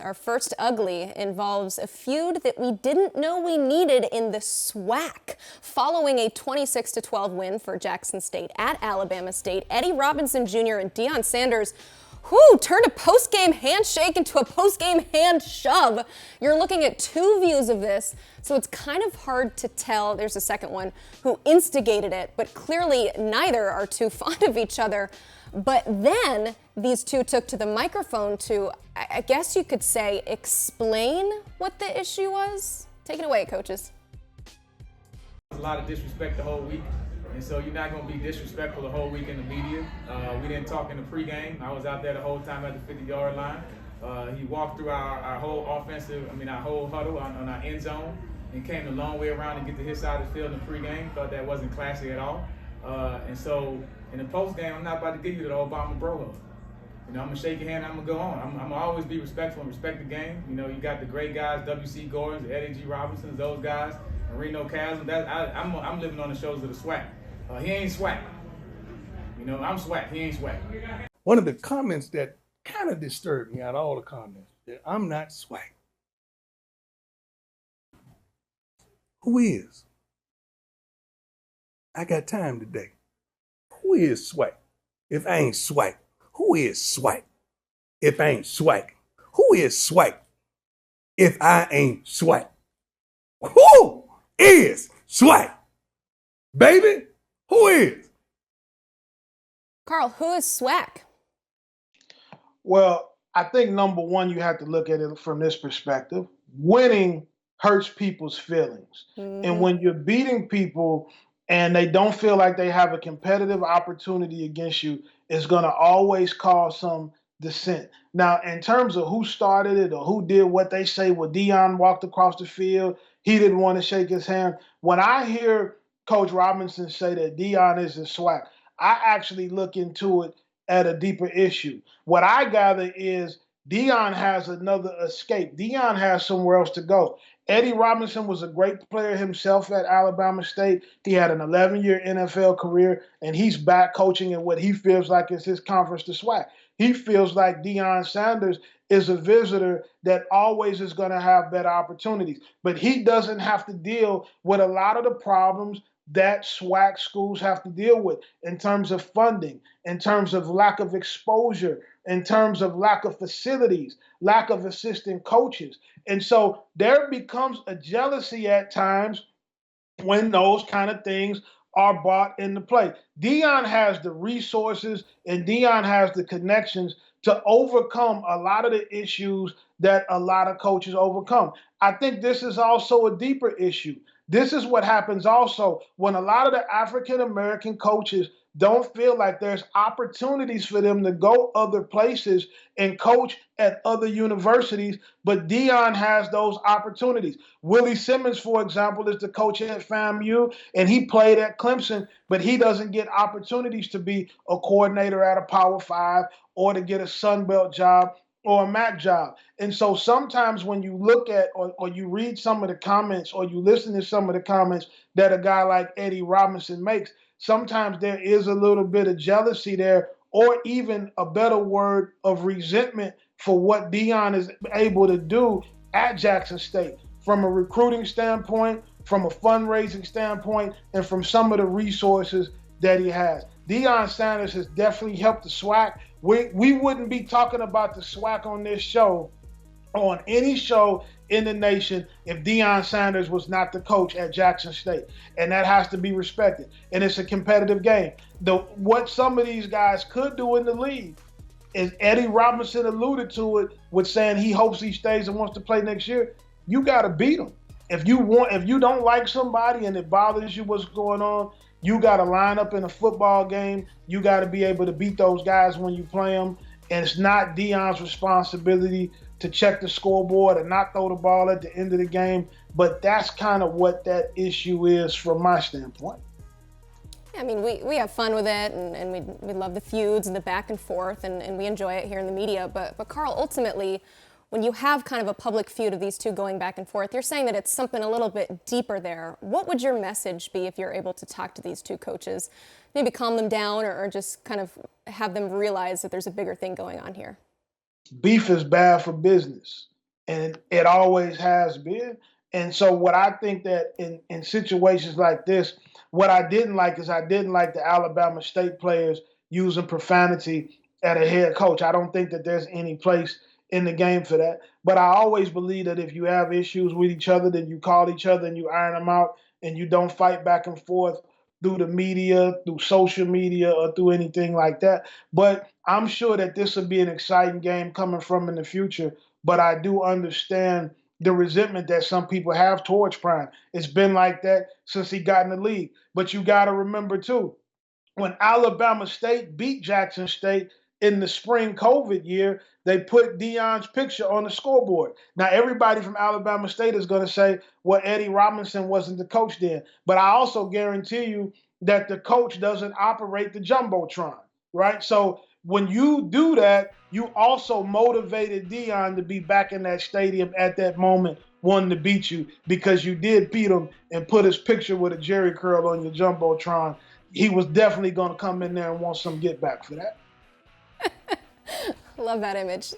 Our first ugly involves a feud that we didn't know we needed in the SWAC. Following a 26-12 win for Jackson State at Alabama State, Eddie Robinson Jr. and Deion Sanders turned a post-game handshake into a post-game hand shove. You're looking at two views of this, so it's kind of hard to tell, there's a second one, who instigated it, but clearly neither are too fond of each other. But then these two took to the microphone to, I guess you could say, explain what the issue was. Take it away, coaches. A lot of disrespect the whole week, and so you're not going to be disrespectful the whole week in the media. We didn't talk in the pregame. I was out there the whole time at the 50-yard line. He walked through our whole our whole huddle on our end zone and came a long way around to get to his side of the field in the pregame. Thought that wasn't classy at all. And so in the postgame, I'm not about to give you the Obama bro hug. I'm going to shake your hand and I'm going to go on. I'm going to always be respectful and respect the game. You got the great guys, W.C. Gordons, Eddie G. Robinsons, those guys, Marino Chasm. I'm living on the shoulders of the SWAC. He ain't SWAC. I'm SWAC. He ain't SWAC. One of the comments that kind of disturbed me out of all the comments, that I'm not SWAC. Who is? I got time today. Who is SWAC? If I ain't SWAC, who is SWAC? If I ain't SWAC, who is SWAC? If I ain't SWAC, who is SWAC? Baby, who is? Carl, who is SWAC? Well, I think number one, you have to look at it from this perspective. Winning hurts people's feelings. Mm-hmm. And when you're beating people and they don't feel like they have a competitive opportunity against you, it's going to always cause some dissent. Now, in terms of who started it or who did what they say, when Deion walked across the field, he didn't want to shake his hand. When I hear Coach Robinson say that Deion is a SWAC, I actually look into it at a deeper issue. What I gather is Deion has another escape. Deion has somewhere else to go. Eddie Robinson was a great player himself at Alabama State. He had an 11-year NFL career, and he's back coaching in what he feels like is his conference, the SWAC. He feels like Deion Sanders is a visitor that always is going to have better opportunities. But he doesn't have to deal with a lot of the problems that SWAC schools have to deal with in terms of funding, in terms of lack of exposure, in terms of lack of facilities, lack of assistant coaches. And so there becomes a jealousy at times when those kind of things are brought into play. Deion has the resources and Deion has the connections to overcome a lot of the issues that a lot of coaches overcome. I think this is also a deeper issue. This is what happens also when a lot of the African-American coaches don't feel like there's opportunities for them to go other places and coach at other universities, but Deion has those opportunities. Willie Simmons, for example, is the coach at FAMU, and he played at Clemson, but he doesn't get opportunities to be a coordinator at a Power 5 or to get a Sun Belt job or a MAC job. And so sometimes when you look at or you read some of the comments or you listen to some of the comments that a guy like Eddie Robinson makes, sometimes there is a little bit of jealousy there, or even a better word of resentment for what Deion is able to do at Jackson State from a recruiting standpoint, from a fundraising standpoint, and from some of the resources that he has. Deion Sanders has definitely helped the SWAC. We wouldn't be talking about the SWAC on this show, on any show in the nation, if Deion Sanders was not the coach at Jackson State. And that has to be respected. And it's a competitive game. What some of these guys could do in the league is, Eddie Robinson alluded to it with saying he hopes he stays and wants to play next year. You got to beat him. If you don't like somebody and it bothers you what's going on, you got to line up in a football game. You got to be able to beat those guys when you play them. And it's not Deion's responsibility to check the scoreboard and not throw the ball at the end of the game. But that's kind of what that issue is from my standpoint. Yeah, I mean, we have fun with it, and we love the feuds and the back and forth, and we enjoy it here in the media. But Carl, ultimately, when you have kind of a public feud of these two going back and forth, you're saying that it's something a little bit deeper there. What would your message be if you're able to talk to these two coaches? Maybe calm them down or just kind of have them realize that there's a bigger thing going on here? beef is bad for business, and it always has been. And so what I think that in situations like this, what I didn't like is I didn't like the Alabama State players using profanity at a head coach. I don't think that there's any place in the game for that. But I always believe that if you have issues with each other, then you call each other and you iron them out, and you don't fight back and forth through the media, through social media, or through anything like that. But I'm sure that this will be an exciting game coming from in the future. But I do understand the resentment that some people have towards Prime. It's been like that since he got in the league. But you got to remember, too, when Alabama State beat Jackson State in the spring COVID year, they put Deion's picture on the scoreboard. Now, everybody from Alabama State is going to say, well, Eddie Robinson wasn't the coach then. But I also guarantee you that the coach doesn't operate the Jumbotron, right? So when you do that, you also motivated Deion to be back in that stadium at that moment, wanting to beat you, because you did beat him and put his picture with a Jerry curl on your Jumbotron. He was definitely going to come in there and want some get back for that. Love that image.